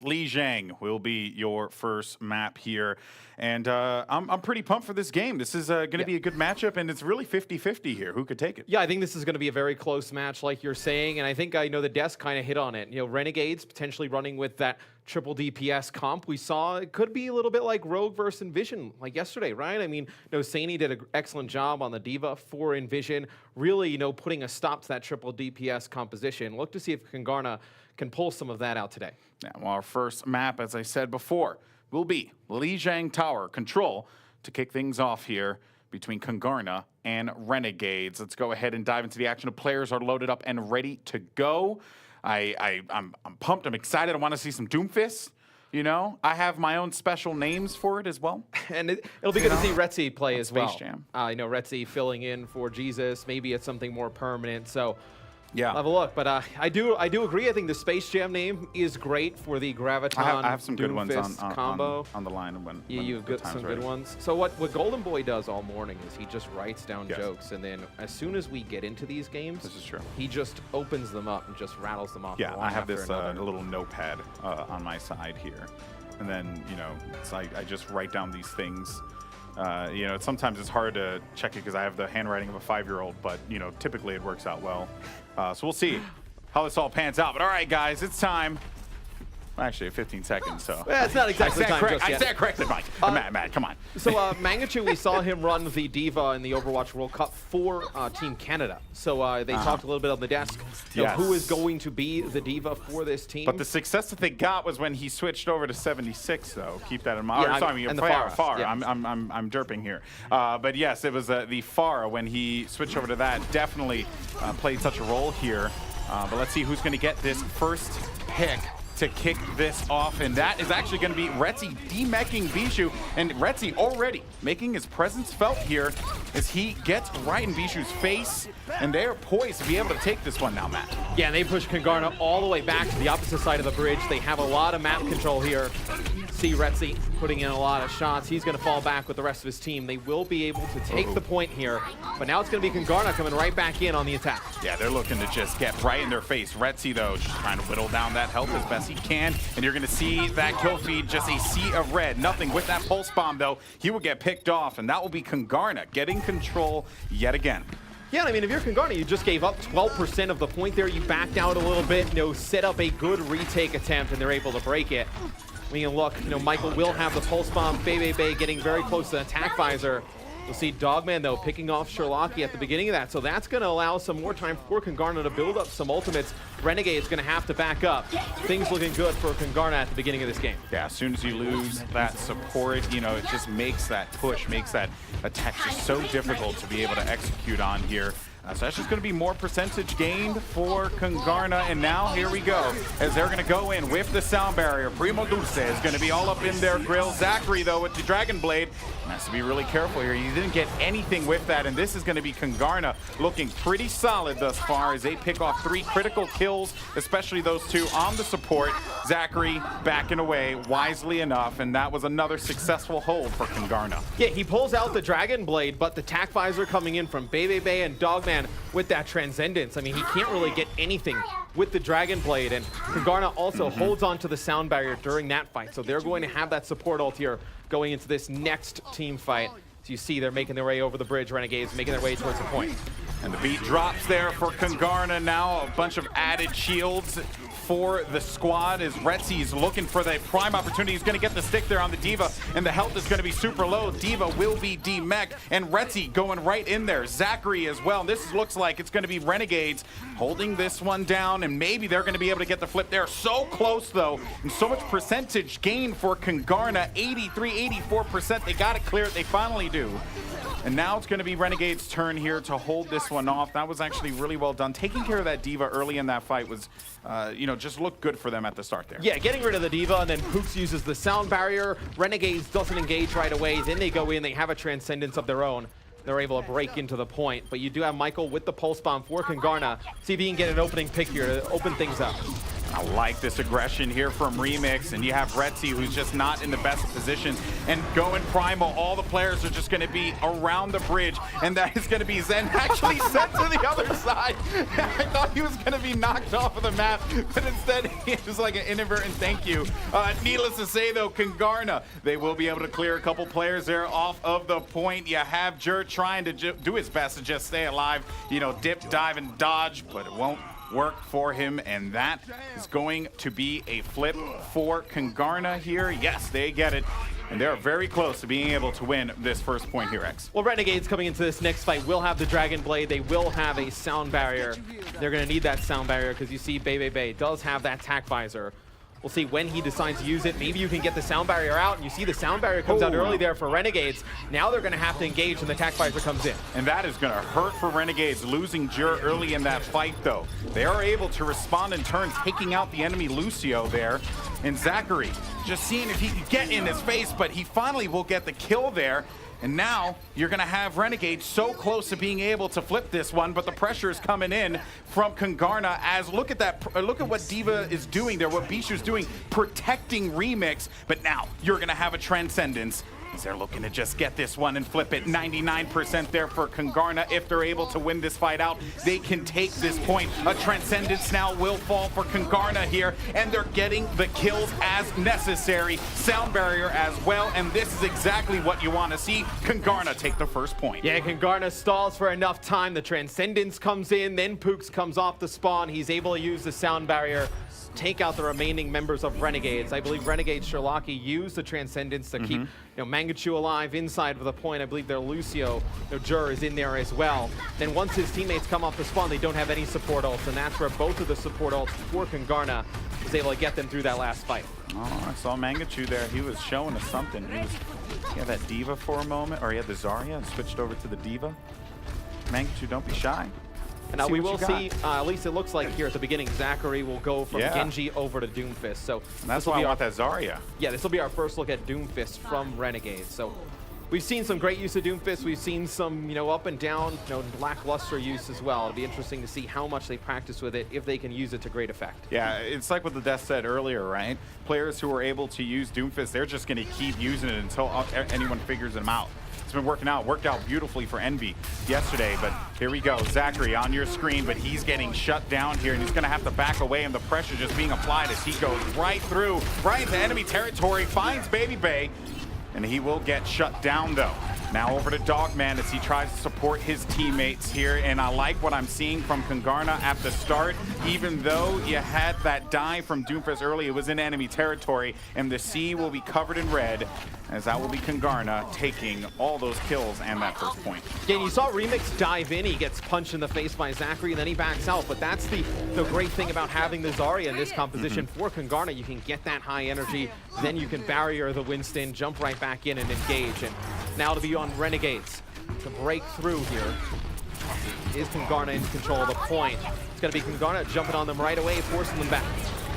Li Zhang will be your first map here. And I'm pretty pumped for this game. This is going to be a good matchup, and it's really 50-50 here. Who could take it? Yeah, I think this is going to be a very close match, like you're saying, and I think the desk kind of hit on it. Renegades potentially running with that triple DPS comp we saw. It could be a little bit like Rogue versus Envision, like yesterday, right? I mean, Saini did an excellent job on the Diva for Envision, really, putting a stop to that triple DPS composition. Look to see if Kungarna can pull some of that out today. Now, our first map, as I said before, will be Li Zhang Tower Control to kick things off here between Kungarna and Renegades. Let's go ahead and dive into the action. The players are loaded up and ready to go. I'm pumped. I'm excited. I want to see some Doomfist. I have my own special names for it as well. And it'll be good to see Retzi play as well. Space Jam. Retzi filling in for Jesus. Maybe it's something more permanent. So yeah, I'll have a look. But I do agree. I think the Space Jam name is great for the Graviton. I have some good ones combo on the line when you've got some good ones. So what Goldenboy does all morning is he just writes down jokes, and then as soon as we get into these games, this is true, he just opens them up and just rattles them off. Yeah, I have this little notepad on my side here, and then I just write down these things. Sometimes it's hard to check it because I have the handwriting of a 5-year-old, but typically it works out well. So we'll see how this all pans out. But all right, guys, it's time. Actually, 15 seconds, so. Yeah, it's not exactly time just yet. I said corrected, Mike. Matt, come on. So Mangachu, we saw him run the Diva in the Overwatch World Cup for Team Canada. So they talked a little bit on the desk. Who is going to be the Diva for this team? But the success that they got was when he switched over to 76, though. Keep that in mind. Yeah, sorry, and the Farah. Yeah. I'm derping here. But yes, it was the Farah when he switched over to that. Definitely played such a role here. But let's see who's going to get this first pick to kick this off, and that is actually going to be Retzi demecking Bijou, and Retzi already making his presence felt here as he gets right in Bijou's face, and they're poised to be able to take this one now, Matt. Yeah, and they push Kungarna all the way back to the opposite side of the bridge. They have a lot of map control here. See Retzi putting in a lot of shots. He's going to fall back with the rest of his team. They will be able to take the point here, but now it's going to be Kungarna coming right back in on the attack. Yeah, they're looking to just get right in their face. Retzi, though, just trying to whittle down that health as best he can, and you're going to see that kill feed, just a sea of red. Nothing with that pulse bomb, though. He will get picked off, and that will be Kungarna getting control yet again. Yeah, I mean, if you're Kungarna, you just gave up 12% of the point there. You backed out a little bit, set up a good retake attempt, and they're able to break it. We can look, Michael will have the pulse bomb. Bay getting very close to the attack visor. You'll see Dogman, though, picking off Sherlocky at the beginning of that. So that's going to allow some more time for Kungarna to build up some ultimates. Renegade is going to have to back up. Things looking good for Kungarna at the beginning of this game. Yeah, as soon as you lose that support, it just makes that push, makes that attack just so difficult to be able to execute on here. So that's just going to be more percentage gained for Kungarna. And now here we go, as they're going to go in with the sound barrier. Primo Dulce is going to be all up in their grill. Zachary, though, with the Dragon Blade, has to be really careful here. He didn't get anything with that, and this is going to be Kungarna looking pretty solid thus far as they pick off 3 critical kills, especially those 2 on the support. Zachary backing away wisely enough, and that was another successful hold for Kungarna. Yeah, he pulls out the Dragon Blade, but the tack visor coming in from Bay and Dogman with that Transcendence. I mean, he can't really get anything with the Dragon Blade, and Kungarna also holds on to the sound barrier during that fight, so they're going to have that support ult here going into this next team fight. So you see they're making their way over the bridge, Renegades making their way towards the point. And the beat drops there for Kungarna now. A bunch of added shields for the squad as Retzi's looking for the prime opportunity. He's going to get the stick there on the Diva, and the health is going to be super low. Diva will be demech, and Retzi going right in there. Zachary as well. This looks like it's going to be Renegades holding this one down, and maybe they're going to be able to get the flip there. So close, though, and so much percentage gain for Kungarna. 83, 84%. They got it cleared. They finally do. And now it's going to be Renegade's turn here to hold this one off. That was actually really well done. Taking care of that Diva early in that fight was, just looked good for them at the start there. Yeah, getting rid of the Diva, and then Pooks uses the sound barrier. Renegades doesn't engage right away. Then they go in. They have a Transcendence of their own. They're able to break into the point. But you do have Michael with the Pulse Bomb for Kungarna. See if he can get an opening pick here to open things up. I like this aggression here from Remix, and you have Retzi, who's just not in the best of positions, and going primal. All the players are just going to be around the bridge, and that is going to be Zen actually sent to the other side. I thought he was going to be knocked off of the map, but instead it was like an inadvertent thank you. Needless to say, though, Kungarna, they will be able to clear a couple players there off of the point. You have Jur trying to do his best to just stay alive, you know, dip, dive, and dodge, but it won't work for him, and that is going to be a flip for Kungarna here. Yes, they get it, and they're very close to being able to win this first point here, X. Well, Renegades coming into this next fight will have the Dragon Blade. They will have a sound barrier. They're going to need that sound barrier because you see Bay does have that tack visor. We'll see when he decides to use it. Maybe you can get the sound barrier out, and you see the sound barrier comes out early there for Renegades. Now they're going to have to engage when the tack visor comes in. And that is going to hurt for Renegades, losing Jur early in that fight, though. They are able to respond in turn, taking out the enemy Lucio there. And Zachary just seeing if he can get in his face, but he finally will get the kill there. And now you're going to have Renegades so close to being able to flip this one, but the pressure is coming in from Kungarna as look at that, look at what D.Va is doing there, what Bishu's doing, protecting Remix. But now you're going to have a Transcendence. They're looking to just get this one and flip it. 99% there for Kungarna. If they're able to win this fight out, they can take this point. A Transcendence now will fall for Kungarna here, and they're getting the kills as necessary. Sound barrier as well, and this is exactly what you want to see. Kungarna take the first point. Yeah, Kungarna stalls for enough time. The Transcendence comes in, then Pooks comes off the spawn. He's able to use the sound barrier, take out the remaining members of Renegades. I believe Renegades Sherlocky used the Transcendence to keep Mangachu alive inside of the point. I believe their Lucio, their Jur is in there as well. Then once his teammates come off the spawn, they don't have any support ults, and that's where both of the support ults for Kungarna was able to get them through that last fight. Oh, I saw Mangachu there. He was showing us something. He had that D.Va for a moment, or he had the Zarya and switched over to the D.Va. Mangachu, don't be shy. And now we will see, at least it looks like here at the beginning, Zachary will go from Genji over to Doomfist. So that's why I want that Zarya. Yeah, this will be our first look at Doomfist from Renegades. So we've seen some great use of Doomfist. We've seen some, up and down, lackluster use as well. It'll be interesting to see how much they practice with it, if they can use it to great effect. Yeah, it's like what the Death said earlier, right? Players who are able to use Doomfist, they're just going to keep using it until anyone figures them out. It's been working out, worked out beautifully for Envy yesterday, but here we go. Zachary on your screen, but he's getting shut down here, and he's gonna have to back away, and the pressure just being applied as he goes right through, right into enemy territory, finds Bay, and he will get shut down though. Now over to Dogman as he tries to support his teammates here, and I like what I'm seeing from Kungarna at the start. Even though you had that dive from Doomfist early, it was in enemy territory, and the C will be covered in red, as that will be Kungarna taking all those kills and that first point. Again, you saw Remix dive in, he gets punched in the face by Zachary, and then he backs out, but that's the great thing about having the Zarya in this composition for Kungarna. You can get that high energy, then you can barrier the Winston, jump right back in and engage. And now to be on Renegades to break through here. Is Kungarna in control of the point? It's going to be Kungarna jumping on them right away, forcing them back.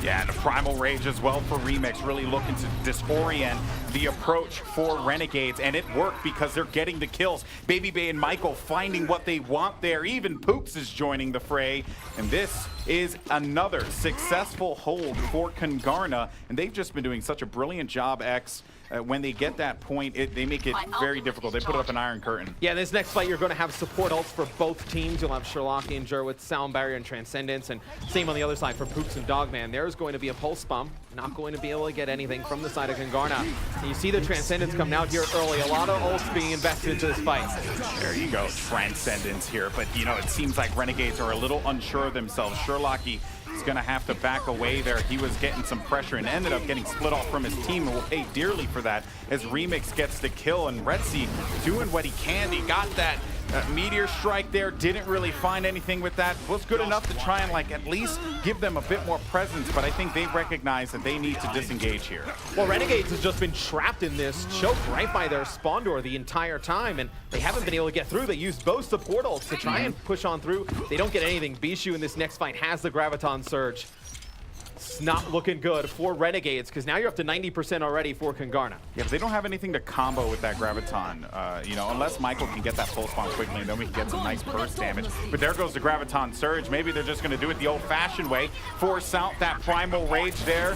Yeah, and a Primal Rage as well for Remix, really looking to disorient the approach for Renegades, and it worked because they're getting the kills. Bay and Michael finding what they want there. Even Pooks is joining the fray, and this is another successful hold for Kungarna, and they've just been doing such a brilliant job, X. When they get that point, they make it very difficult. They put up an iron curtain. Yeah, in this next fight, you're going to have support ults for both teams. You'll have Sherlocky and Jur with Sound Barrier and Transcendence, and same on the other side for Pooks and Dogman. There's going to be a Pulse Bomb. Not going to be able to get anything from the side of Kungarna. And you see the Transcendence coming out here early. A lot of ults being invested into this fight. There you go, Transcendence here. But, it seems like Renegades are a little unsure of themselves. Sherlocky is going to have to back away there. He was getting some pressure and ended up getting split off from his team, and will pay dearly for that as Remix gets the kill. And Retzi doing what he can. He got that Meteor Strike there, didn't really find anything with that. Was good enough to try and at least give them a bit more presence, but I think they recognize that they need to disengage here. Well, Renegades has just been trapped in this choke right by their spawn door the entire time, and they haven't been able to get through. They used both support ults to try and push on through. They don't get anything. Bishu in this next fight has the Graviton Surge. it's not looking good for Renegades, because now you're up to 90% already for Kungarna. Yeah, but they don't have anything to combo with that Graviton, you know, unless Michael can get that full spawn quickly, and then we can get some nice burst damage. But there goes the Graviton Surge. Maybe they're just going to do it the old-fashioned way, force out that Primal Rage there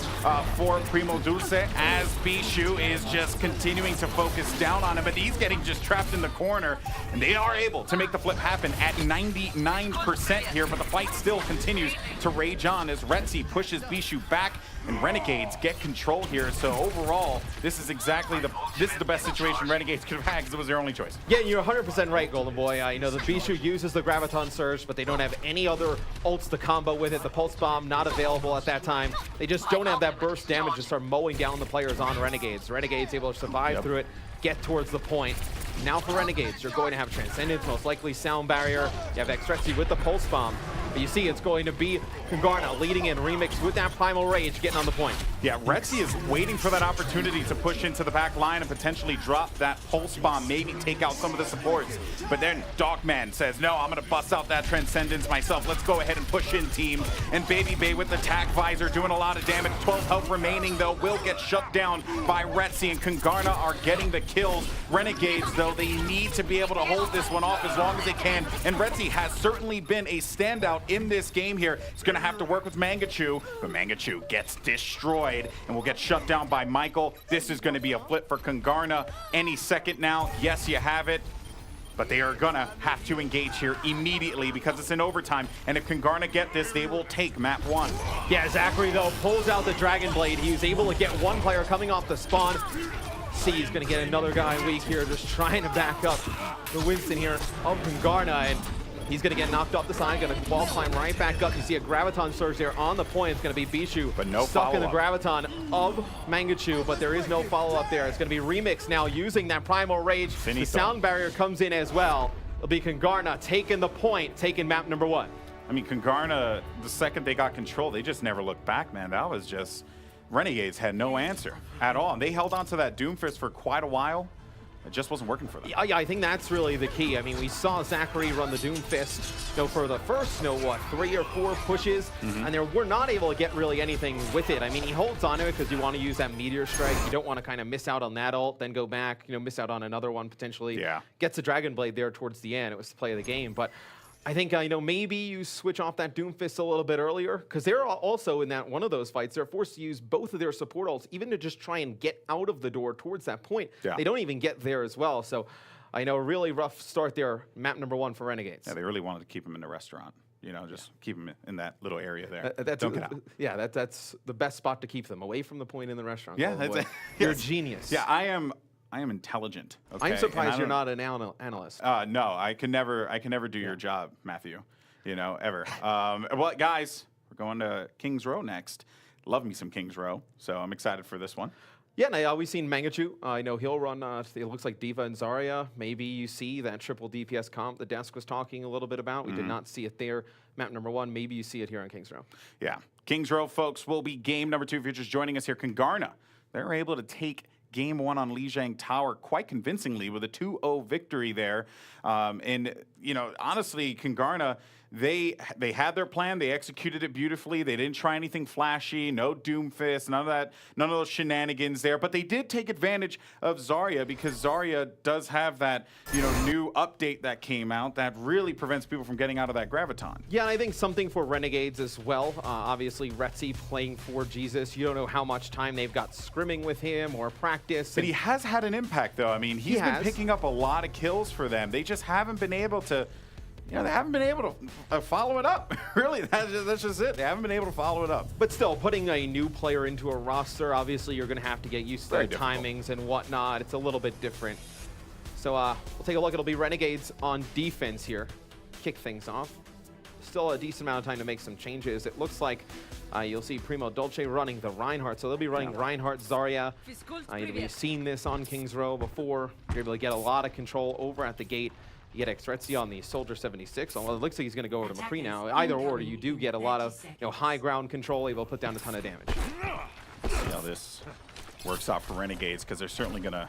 for Primo Dulce, as Bishu is just continuing to focus down on him, but he's getting just trapped in the corner, and they are able to make the flip happen at 99% here, but the fight still continues to rage on as Retzi pushes Bishu back, and Renegades get control here. So overall, this is exactly the best situation Renegades could have had, because it was their only choice. Yeah, you're 100% right, Goldenboy. You know, the Bishu uses the Graviton Surge, but they don't have any other ults to combo with it. The Pulse Bomb not available at that time. They just don't have that burst damage to start mowing down the players on Renegades. Renegades able to survive through it, get towards the point. Now for Renegades, you're going to have Transcendence, most likely Sound Barrier. You have Xrexy with the Pulse Bomb. But you see it's going to be Kungarna leading in Remix with that Primal Rage getting on the point. Yeah, Retzi is waiting for that opportunity to push into the back line and potentially drop that Pulse Bomb, maybe take out some of the supports. But then Dogman says, no, I'm going to bust out that Transcendence myself. Let's go ahead and push in, team. And Baby Bay with the Tac Visor doing a lot of damage. 12 health remaining, though, will get shut down by Retzi, and Kungarna are getting the kills. Renegades, though, they need to be able to hold this one off as long as they can. And Retzi has certainly been a standout in this game here. He's going to have to work with Mangachu, but Mangachu gets destroyed and will get shut down by Michael. This is going to be a flip for Kungarna any second now. Yes, you have it, but they are going to have to engage here immediately because it's in overtime. And if Kungarna get this, they will take map 1. Yeah, Zachary, though, pulls out the Dragon Blade. He was able to get one player coming off the spawn. See, he's going to get another guy weak here, just trying to back up the Winston here of Kungarna, and he's going to get knocked off the side, going to wall climb right back up. You see a Graviton Surge there on the point. It's going to be Bishu, but no stuck in the follow-up. Graviton of Mangachu, but there is no follow-up there. It's going to be Remix now using that Primal Rage. Finito. The Sound Barrier comes in as well. It'll be Kungarna taking the point, taking map number 1. I mean, Kungarna, the second they got control, they just never looked back, man. That was just... Renegades had no answer at all. And they held on to that Doomfist for quite a while. It just wasn't working for them. Yeah, I think that's really the key. I mean, we saw Zachary run the Doomfist, for the first, 3 or 4 pushes, and we're not able to get really anything with it. I mean, he holds on to it because you want to use that Meteor Strike. You don't want to kind of miss out on that ult, then go back, miss out on another one potentially. Yeah. Gets the Dragon Blade there towards the end. It was the play of the game, but I think, maybe you switch off that Doomfist a little bit earlier, because they're also in that one of those fights, they're forced to use both of their support ults, even to just try and get out of the door towards that point. Yeah. They don't even get there as well. So I know a really rough start there, map number 1 for Renegades. Yeah, they really wanted to keep him in the restaurant. Just keep him in that little area there. Don't get out. Yeah, that's the best spot to keep them, away from the point in the restaurant. Yeah, that's it. You're a genius. Yeah, I am intelligent. Okay? I'm surprised you're not an analyst. No, I can never do your job, Matthew. Ever. Well, guys, we're going to Kings Row next. Love me some Kings Row, so I'm excited for this one. Yeah, and we've seen Mangachu. I know he'll run, it looks like D.Va and Zarya. Maybe you see that triple DPS comp the desk was talking a little bit about. We did not see it there. Map number 1, maybe you see it here on Kings Row. Yeah, Kings Row, folks, will be game number 2 if you're just joining us here. Kungarna, they're able to take Game 1 on Lijiang Tower quite convincingly with a 2-0 victory there. And, honestly, Kungarna, they had their plan. They executed it beautifully. They didn't try anything flashy, no Doomfist, none of those shenanigans there. But they did take advantage of Zarya, because Zarya does have that, new update that came out that really prevents people from getting out of that Graviton. Yeah, and I think something for Renegades as well. Obviously, Retzi playing for Jesus. You don't know how much time they've got scrimming with him or practice. But he has had an impact, though. I mean, he's been picking up a lot of kills for them. They just haven't been able to... they haven't been able to follow it up. Really, that's just it. They haven't been able to follow it up. But still, putting a new player into a roster, obviously you're going to have to get used to their timings and whatnot. It's a little bit different. So we'll take a look. It'll be Renegades on defense here. Kick things off. Still a decent amount of time to make some changes. It looks like you'll see Primo Dulce running the Reinhardt. So they'll be running Reinhardt, Zarya. You've seen this on Kings Row before. You're able to get a lot of control over at the gate. You get Xrexy on the Soldier 76. Well, it looks like he's going to go over to McCree now. Either or, you do get a lot of high ground control, able to put down a ton of damage. See how this works out for Renegades, because they're certainly going to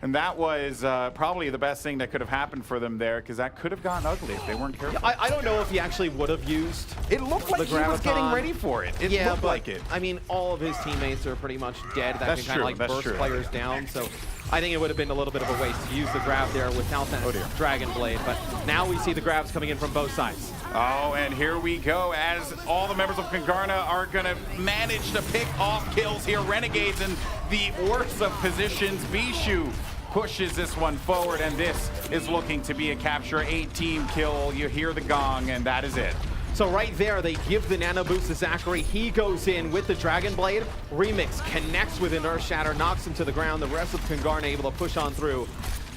And that was probably the best thing that could have happened for them there, because that could have gotten ugly if they weren't careful. I don't know if he actually would have used It looked like the he was getting ready for it. It looked like it. I mean, all of his teammates are pretty much dead. That That's can kind of true, like that's burst true. players down. So I think it would have been a little bit of a waste to use the grab there without that Dragon Blade. But now we see the grabs coming in from both sides. Oh, and here we go as all the members of Kungarna are going to manage to pick off kills here. Renegades in the worst of positions. Bishu pushes this one forward, and this is looking to be a capture. 8-team kill. You hear the gong, and that is it. So right there, they give the nano boost to Zachary. He goes in with the Dragon Blade. Remix connects with an Earth Shatter, knocks him to the ground. The rest of Kungarna able to push on through,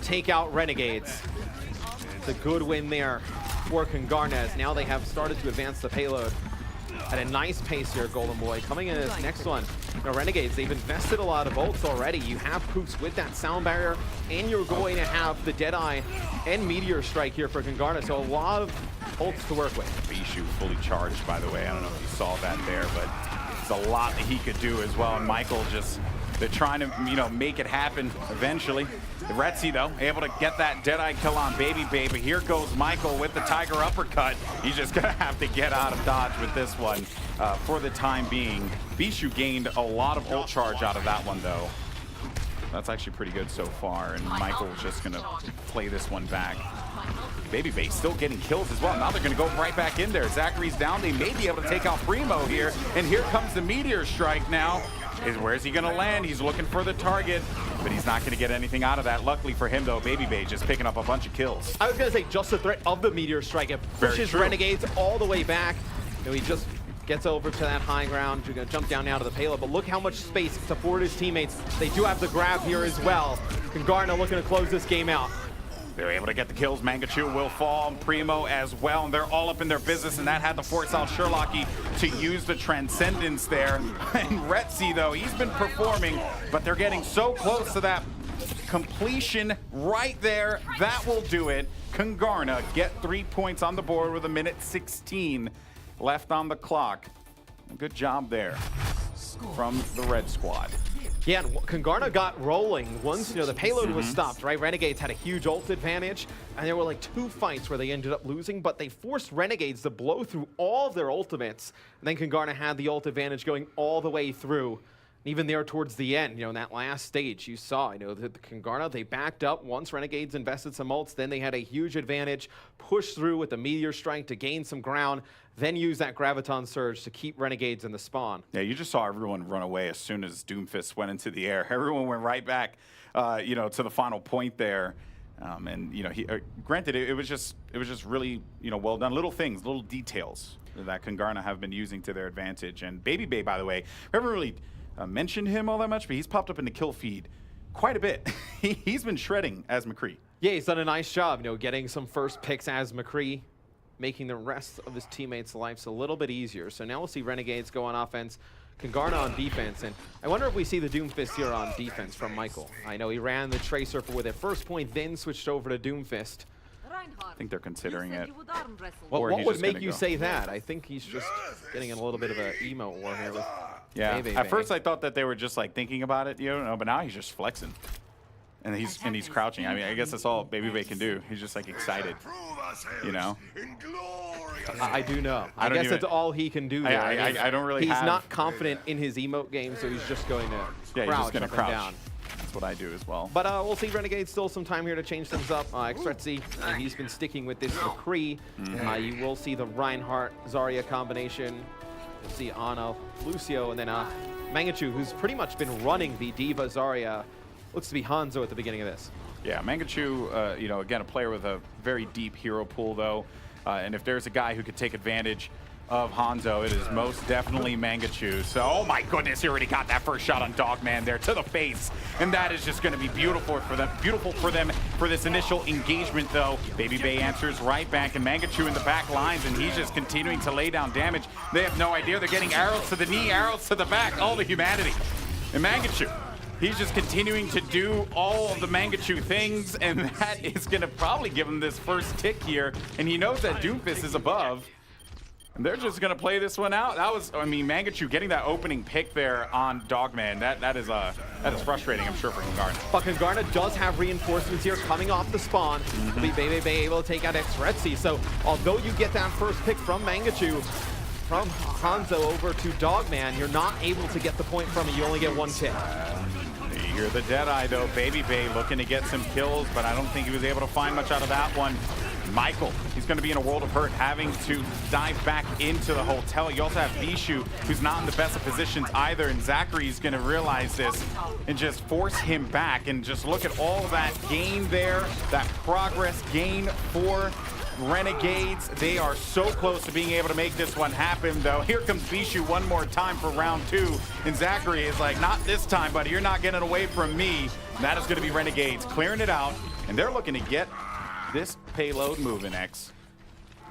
take out Renegades. It's a good win there for Kungarna, as now they have started to advance the payload at a nice pace here. Goldenboy coming in this next one. Now Renegades, they've invested a lot of ults already. You have Pooks with that sound barrier, and you're going to have the Deadeye and Meteor Strike here for Kungarna, so a lot of ults to work with. Bishu fully charged, by the way. I don't know if you saw that there, but there's a lot that he could do as well. And Michael just, they're trying to, you know, make it happen eventually. The Retzi, though, able to get that Deadeye kill on Baby Bay, but here goes Michael with the Tiger Uppercut. He's just gonna have to get out of dodge with this one for the time being. Bishu gained a lot of ult charge out of that one, though. That's actually pretty good so far, and Michael's just gonna play this one back. Baby Bay still getting kills as well. Now they're gonna go right back in there. Zachary's down. They may be able to take out Primo here, and here comes the Meteor Strike now. Where's he gonna land? He's looking for the target, but he's not gonna get anything out of that. Luckily for him, though, Baby Bay just picking up a bunch of kills. I was gonna say just the threat of the Meteor Strike, it pushes Renegades all the way back. You know, he just gets over to that high ground. You're gonna jump down now to the payload, but look how much space to support his teammates. They do have the grab here as well. Kungarna looking to close this game out. They're able to get the kills. Mangachu will fall, Primo as well, and they're all up in their business, and that had to force out Sherlocky to use the Transcendence there. And Retzi, though, he's been performing, but they're getting so close to that completion right there. That will do it. Kungarna get 3 points on the board with 1:16 left on the clock. Good job there from the red squad. Yeah, and Kungarna got rolling once, you know, the payload was stopped, right? Renegades had a huge ult advantage, and there were like 2 fights where they ended up losing, but they forced Renegades to blow through all of their ultimates, and then Kungarna had the ult advantage going all the way through. Even there towards the end, you know, in that last stage, you saw, you know, the Kungarna, they backed up once Renegades invested some ults, then they had a huge advantage, pushed through with the Meteor Strike to gain some ground, then use that Graviton Surge to keep Renegades in the spawn. Yeah, you just saw everyone run away as soon as Doomfist went into the air. Everyone went right back, you know, to the final point there. And, you know, granted, it was just really, you know, well done. Little things, little details that Kungarna have been using to their advantage. And Baby Bay, by the way, we haven't really mentioned him all that much, but he's popped up in the kill feed quite a bit. He's been shredding as McCree. Yeah, he's done a nice job, you know, getting some first picks as McCree, making the rest of his teammates' lives a little bit easier. So now we'll see Renegades go on offense, Kungarna on defense, and I wonder if we see the Doomfist here on defense from Michael. I know he ran the Tracer with a first point, then switched over to Doomfist. I think they're considering it. What would make you say that? I think he's just getting in a little bit of an emo war here with Baby At first I thought that they were just like thinking about it, you know, but now he's just flexing. And he's crouching. I mean, I guess that's all Baby Bay can do. He's just like excited, you know? I do know. I guess that's all he can do there. I don't really He's not confident in his emote game, so he's just going to he's just going to crouch. Down. That's what I do as well. But we'll see Renegades still some time here to change things up. Xretzi, he's been sticking with this McCree. You will see the Reinhardt-Zarya combination. You'll see Ana, Lucio, and then Mangachu, who's pretty much been running the Diva Zarya. Looks to be Hanzo at the beginning of this. Yeah, Mangachu, you know, again, a player with a very deep hero pool, though. And if there's a guy who could take advantage of Hanzo, it is most definitely Mangachu. So, oh my goodness, he already got that first shot on Dogman there to the face. And that is just going to be beautiful for them for this initial engagement, though. Baby Bay answers right back, and Mangachu in the back lines, and he's just continuing to lay down damage. They have no idea. They're getting arrows to the knee, arrows to the back, all the humanity. And Mangachu, he's just continuing to do all of the Mangachu things, and that is going to probably give him this first tick here. And he knows that Doomfist is above. And they're just going to play this one out. That was, I mean, Mangachu getting that opening pick there on Dogman. That is frustrating, I'm sure, for Kungarna. But Kungarna does have reinforcements here coming off the spawn. Will be Bebe able to take out Xretzi. So although you get that first pick from Mangachu, from Hanzo over to Dogman, you're not able to get the point from it. You only get one kick. You hear the Deadeye, though. Baby Bay looking to get some kills, but I don't think he was able to find much out of that one. Michael, he's going to be in a world of hurt, having to dive back into the hotel. You also have Bishu, who's not in the best of positions either, and Zachary's going to realize this and just force him back. And just look at all that gain there, that progress gain for Renegades. They are so close to being able to make this one happen, though. Here comes Bishu one more time for round 2, and Zachary is like, not this time, buddy. You're not getting away from me. And that is going to be Renegades clearing it out, and they're looking to get this payload moving, X.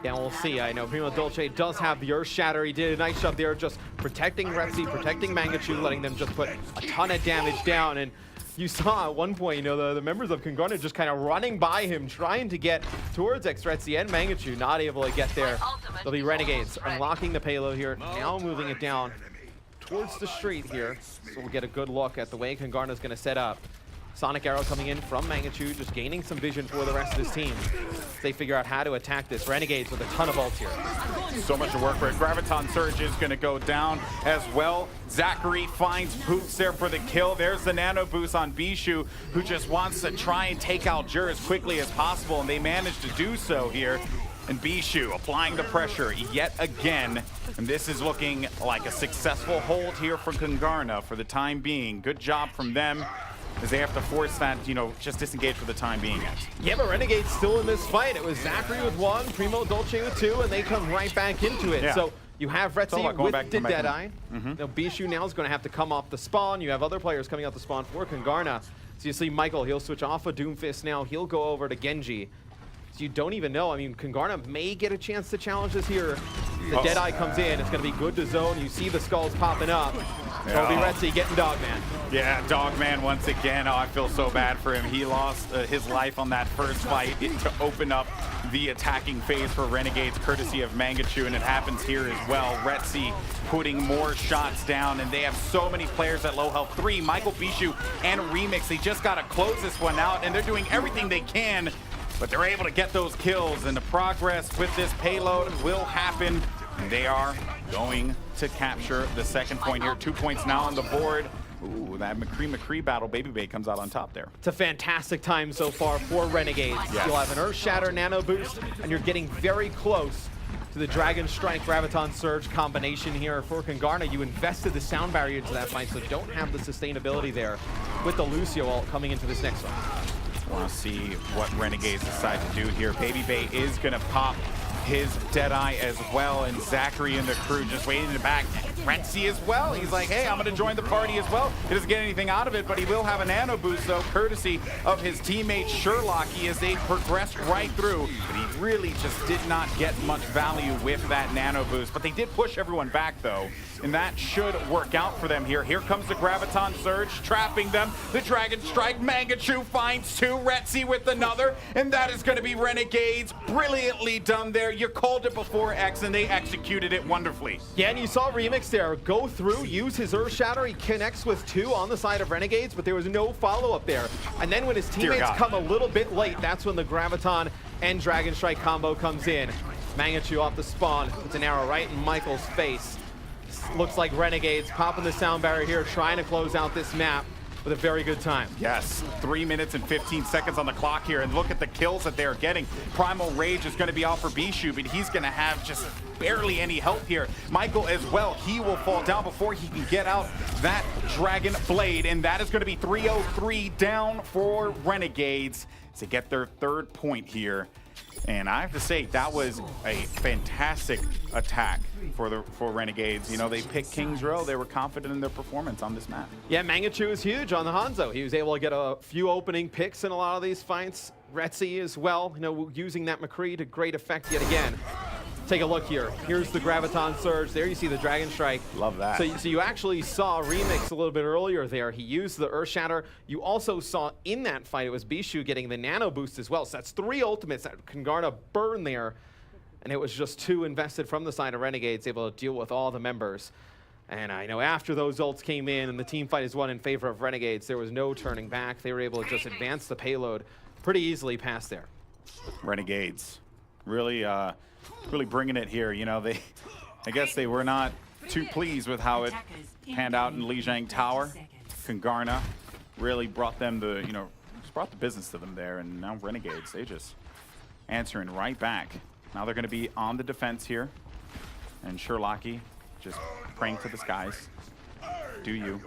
Yeah, we'll see. I know Primo Dolce does have the Earth Shatter. He did a nice job there just protecting Retzi, protecting Mangachu, letting them just put a ton of damage down. And you saw at one point, you know, the members of Kungarna just kind of running by him, trying to get towards Xretzi and Mangachu, not able to get there. They'll be Renegades unlocking the payload here, now moving it down towards the street here. So we'll get a good look at the way Kungarna's going to set up. Sonic Arrow coming in from Mangachu, just gaining some vision for the rest of his team. They figure out how to attack this. Renegades with a ton of ults here. So much to work for. Graviton Surge is going to go down as well. Zachary finds Boots there for the kill. There's the nano boost on Bishu, who just wants to try and take out Jur as quickly as possible, and they managed to do so here. And Bishu applying the pressure yet again. And this is looking like a successful hold here for Kungarna for the time being. Good job from them, as they have to force that, you know, just disengage for the time being. Yeah, but Renegade's still in this fight. It was Zachary with 1, Primo Dolce with 2, and they come right back into it. Yeah. So you have Retzi with the Deadeye. Mm-hmm. Now Bishu now is going to have to come off the spawn. You have other players coming out the spawn for Kungarna. So you see Michael, he'll switch off of Doomfist now. He'll go over to Genji. So you don't even know. I mean, Kungarna may get a chance to challenge this here. The Deadeye comes in. It's going to be good to zone. You see the skulls popping up. It'll be Retzi getting Dogman. Yeah, Dogman once again. Oh, I feel so bad for him. He lost his life on that first fight to open up the attacking phase for Renegades, courtesy of Mangachu, and it happens here as well. Retzi putting more shots down, and they have so many players at low health. 3, Michael, Bishu, and Remix. They just got to close this one out, and they're doing everything they can, but they're able to get those kills, and the progress with this payload will happen. And they are going to capture the second point here. 2 points now on the board. Ooh, that McCree battle. Baby Bay comes out on top there. It's a fantastic time so far for Renegades. Yes. You'll have an Earth Shatter nano boost, and you're getting very close to the Dragon Strike Graviton Surge combination here for Kungarna. You invested the sound barrier into that fight, so don't have the sustainability there with the Lucio ult coming into this next one. Want to see what Renegades decide to do here. Baby Bay is going to pop his Deadeye as well, and Zachary and the crew just waiting in the back. Retzi as well. He's like, hey, I'm going to join the party as well. He doesn't get anything out of it, but he will have a nano boost, though, courtesy of his teammate Sherlocky as they progressed right through. But he really just did not get much value with that nano boost. But they did push everyone back, though, and that should work out for them here. Here comes the Graviton Surge, trapping them. The Dragon Strike, Mangachu finds 2, Retzi with another, and that is going to be Renegades. Brilliantly done there. You called it before, X, and they executed it wonderfully. Yeah, and you saw Remix there go through, use his Earth Shatter. He connects with 2 on the side of Renegades, but there was no follow-up there. And then when his teammates come a little bit late, that's when the Graviton and Dragon Strike combo comes in. Mangachu off the spawn, puts an arrow right in Michael's face. Looks like Renegades popping the sound barrier here, trying to close out this map with a very good time. Yes, 3 minutes and 15 seconds on the clock here, and look at the kills that they're getting. Primal Rage is going to be out for Bishu, but he's going to have just barely any help here. Michael as well, he will fall down before he can get out that Dragon Blade, and that is going to be 303 down for Renegades to get their 3rd point here. And I have to say, that was a fantastic attack for Renegades. You know, they picked Kings Row. They were confident in their performance on this map. Yeah, Mangachu was huge on the Hanzo. He was able to get a few opening picks in a lot of these fights. Retzi as well, you know, using that McCree to great effect yet again. Take a look here. Here's the Graviton Surge. There you see the Dragon Strike. Love that. So you actually saw Remix a little bit earlier there. He used the Earth Shatter. You also saw in that fight, it was Bishu getting the nano boost as well. So that's 3 ultimates that Kungarna burn there. and it was just too invested from the side of Renegades, able to deal with all the members. And I know after those ults came in and the team fight is won in favor of Renegades, there was no turning back. They were able to just advance the payload pretty easily past there. Renegades really really bringing it here. You know, I guess they were not too pleased with how it panned out in Lijiang Tower. Kungarna really brought them the, you know, just brought the business to them there, and now Renegades, they just answering right back. Now they're going to be on the defense here, and Sherlocky just praying to the skies. Do you?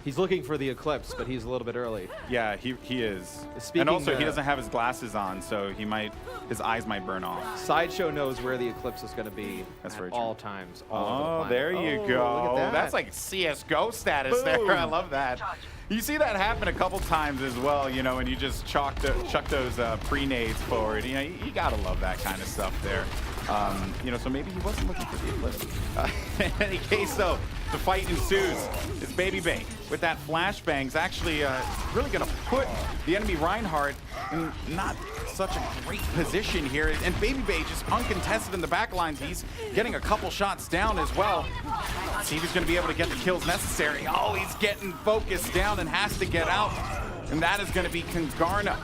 He's looking for the Eclipse, but he's a little bit early. Yeah, he is. Speaking and also, he doesn't have his glasses on, so his eyes might burn off. Sideshow knows where the Eclipse is going to be That's at very all times. Oh, there you go. Look at that. That's like CSGO status Boom. there. I love that. You see that happen a couple times as well, you know, when you just chuck those pre-nades forward. You know, you gotta love that kind of stuff there. You know, so maybe he wasn't looking for the Eclipse. In any case, though, the fight ensues. It's Baby Bay with that flashbang's actually really gonna put the enemy Reinhardt in not such a great position here. And Baby Bay just uncontested in the back lines. He's getting a couple shots down as well. Let's see if he's gonna be able to get the kills necessary. Oh, he's getting focused down and has to get out. And that is gonna be Kungarna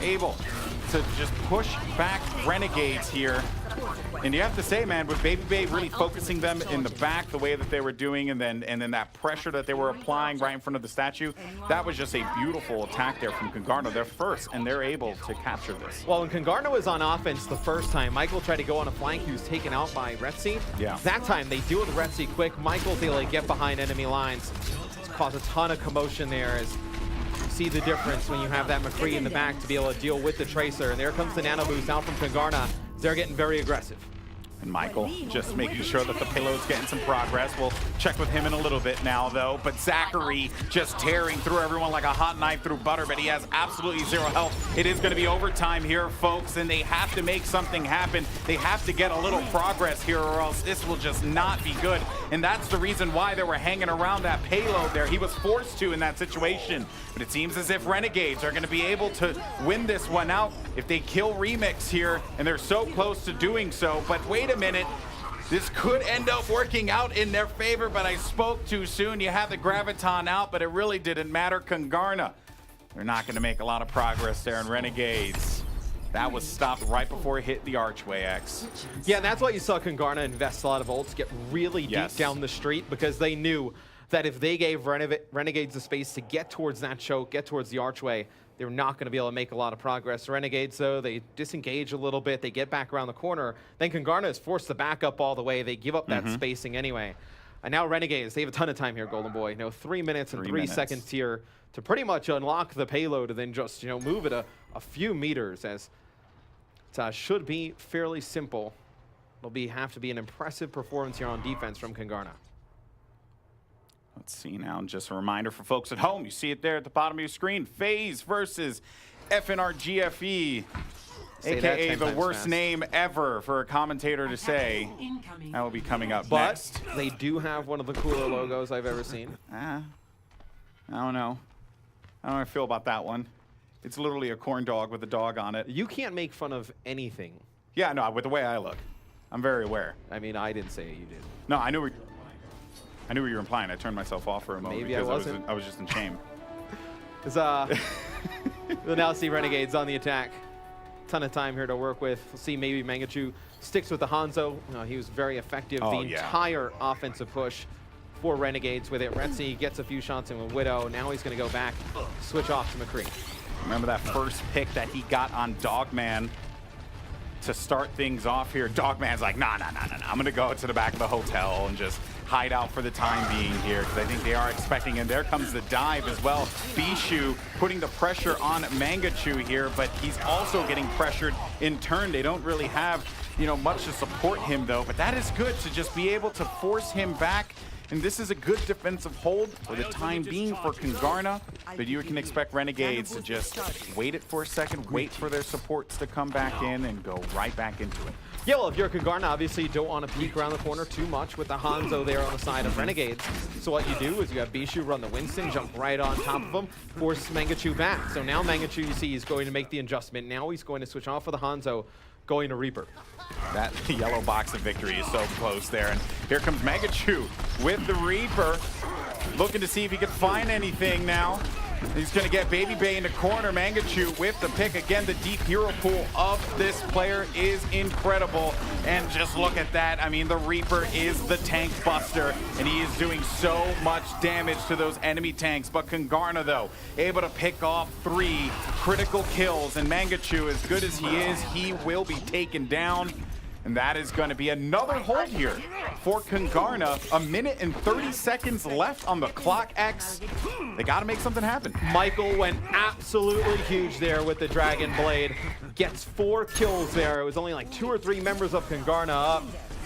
able to just push back Renegades here. And you have to say, man, with Baby Bay really focusing them in the back the way that they were doing, and then that pressure that they were applying right in front of the statue, that was just a beautiful attack there from Kungarna. They're first, and they're able to capture this. Well, when Kungarna was on offense the first time, Michael tried to go on a flank. He was taken out by Retzi. Yeah. That time, they deal with Retzi quick. Michael's able to get behind enemy lines. It's caused a ton of commotion there as you see the difference when you have that McCree in the back to be able to deal with the Tracer. And there comes the nano boost out from Kungarna. They're getting very aggressive. And Michael just making sure that the payload's getting some progress. We'll check with him in a little bit now, though. But Zachary just tearing through everyone like a hot knife through butter, but he has absolutely zero health. It is going to be overtime here, folks, and they have to make something happen. They have to get a little progress here, or else this will just not be good. And that's the reason why they were hanging around that payload there. He was forced to in that situation. But it seems as if Renegades are going to be able to win this one out if they kill Remix here, and they're so close to doing so. But wait a minute, this could end up working out in their favor, but I spoke too soon. You had the Graviton out, but it really didn't matter. Kungarna, they're not going to make a lot of progress there in Renegades. That was stopped right before it hit the archway, X. Yeah, and that's why you saw Kungarna invest a lot of ults, get really deep down the street, because they knew that if they gave Renegades the space to get towards that choke, get towards the archway, they're not going to be able to make a lot of progress. Renegades, though, they disengage a little bit. They get back around the corner. Then Kungarna is forced to back up all the way. They give up that spacing anyway. And now Renegades, they have a ton of time here, Goldenboy. You know, 3 minutes and 3 seconds here to pretty much unlock the payload and then just, you know, move it a few meters, as it should be fairly simple. It'll have to be an impressive performance here on defense from Kungarna. Let's see now, just a reminder for folks at home. You see it there at the bottom of your screen. FaZe versus FNRGFE, a.k.a. the worst name ever for a commentator to say. That will be coming up next. But they do have one of the cooler logos I've ever seen. I don't know. I don't know how I feel about that one. It's literally a corn dog with a dog on it. You can't make fun of anything. Yeah, no, with the way I look. I'm very aware. I mean, I didn't say it, you did. No, I knew what you were implying. I turned myself off for a moment. Maybe because I wasn't. I was just in shame. We'll now see Renegades on the attack. Ton of time here to work with. We'll see maybe Mangachu sticks with the Hanzo. He was very effective the entire offensive push for Renegades with it. Retzi gets a few shots in with Widow. Now he's going to go back, switch off to McCree. Remember that first pick that he got on Dogman to start things off here? Dogman's like, nah. I'm going to go to the back of the hotel and just hide out for the time being here, because I think they are expecting, and there comes the dive as well. Bishu putting the pressure on Mangachu here, but he's also getting pressured in turn. They don't really have, you know, much to support him though, but that is good to just be able to force him back. And this is a good defensive hold for the time being for Kungarna, but you can expect Renegades to just wait it for a second, wait for their supports to come back in and go right back into it. Yeah, well, if you're Kungarna, obviously you don't want to peek around the corner too much with the Hanzo there on the side of Renegades. So what you do is you have Bishu run the Winston, jump right on top of him, force Mangachu back. So now Mangachu, you see, he's going to make the adjustment. Now he's going to switch off of the Hanzo, going to Reaper. That yellow box of victory is so close there. And here comes Megachu with the Reaper, looking to see if he can find anything now. He's going to get Baby Bay in the corner. Mangachu with the pick. Again, the deep hero pool of this player is incredible. And just look at that. I mean, the Reaper is the tank buster, and he is doing so much damage to those enemy tanks. But Kungarna, though, able to pick off 3 critical kills. And Mangachu, as good as he is, he will be taken down. And that is going to be another hold here for Kungarna. 1 minute and 30 seconds left on the clock, X. They got to make something happen. Michael went absolutely huge there with the Dragon Blade. Gets 4 kills there. It was only like 2 or 3 members of Kungarna up.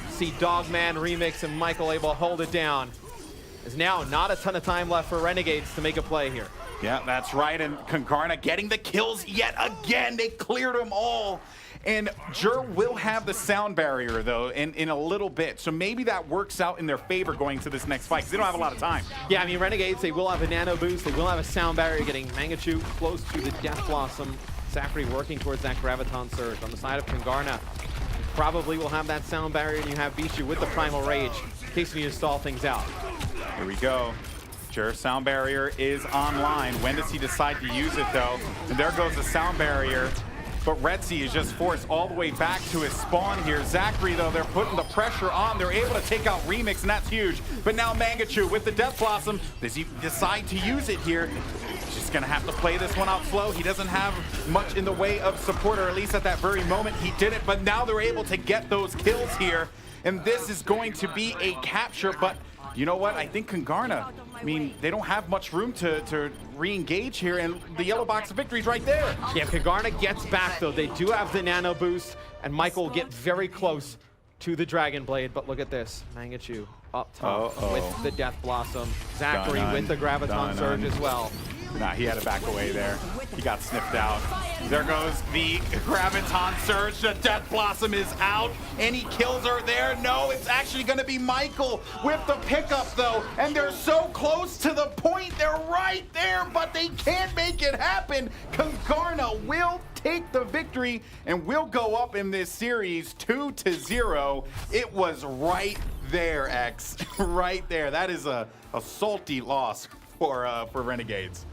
See Dogman Remix and Michael able to hold it down. There's now not a ton of time left for Renegades to make a play here. Yeah, that's right. And Kungarna getting the kills yet again. They cleared them all. And Gill will have the sound barrier, though, in a little bit. So maybe that works out in their favor going to this next fight, because they don't have a lot of time. Yeah, I mean, Renegades, they will have a nano boost. They will have a sound barrier, getting Mangachu close to the Death Blossom. Zachary working towards that Graviton Surge. On the side of Kungarna, probably will have that sound barrier, and you have Bishu with the Primal Rage in case you need to stall things out. Here we go. Sure, sound barrier is online. When does he decide to use it, though? And there goes the sound barrier. But Retzi is just forced all the way back to his spawn here. Zachary, though, they're putting the pressure on. They're able to take out Remix, and that's huge. But now Mangachu with the Death Blossom. Does he decide to use it here? He's just going to have to play this one out slow. He doesn't have much in the way of support, or at least at that very moment he didn't. But now they're able to get those kills here. And this is going to be a capture, but you know what? I think Kungarna, I mean, they don't have much room to re-engage here, and the yellow box of victory is right there. Yeah, Kungarna gets back, though. They do have the nano boost, and Michael will get very close to the Dragon Blade. But look at this. Mangachu up top with the Death Blossom. Zachary with the Graviton Surge as well. Nah, he had to back away there. He got sniffed out. There goes the Graviton Surge. The Death Blossom is out. Any kills are there? No, it's actually going to be Michael with the pickup, though. And they're so close to the point. They're right there, but they can't make it happen. Kungarna will take the victory and will go up in this series 2-0. It was right there, X. Right there. That is a salty loss for Renegades.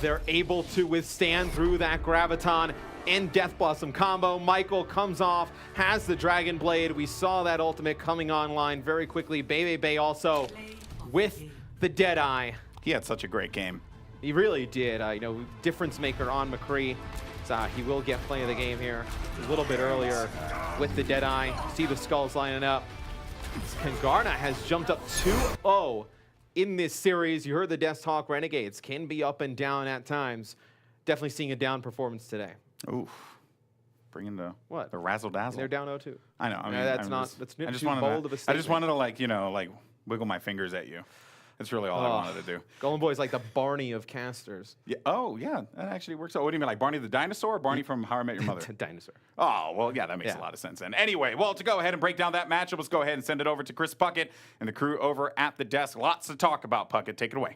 They're able to withstand through that Graviton and Death Blossom combo. Michael comes off, has the Dragon Blade. We saw that ultimate coming online very quickly. Bebe Bay also with the Deadeye. He had such a great game. He really did. You know, difference maker on McCree. So, he will get play of the game here a little bit earlier with the Deadeye. See the skulls lining up. Kungarna has jumped up 2-0 in this series. You heard the Death Talk. Renegades can be up and down at times. Definitely seeing a down performance today. Oof. Bringing the what? The razzle dazzle. They're down 0-2. I know. I mean, that's not too bold of a statement. I just wanted to, like, you know, like wiggle my fingers at you. That's really all I wanted to do. Goldenboy is like the Barney of casters. Yeah. Oh, yeah. That actually works out. What do you mean, like Barney the dinosaur or Barney from How I Met Your Mother? Dinosaur. Oh, well, yeah, that makes a lot of sense then. Anyway, well, to go ahead and break down that matchup, let's go ahead and send it over to Chris Puckett and the crew over at the desk. Lots to talk about, Puckett. Take it away.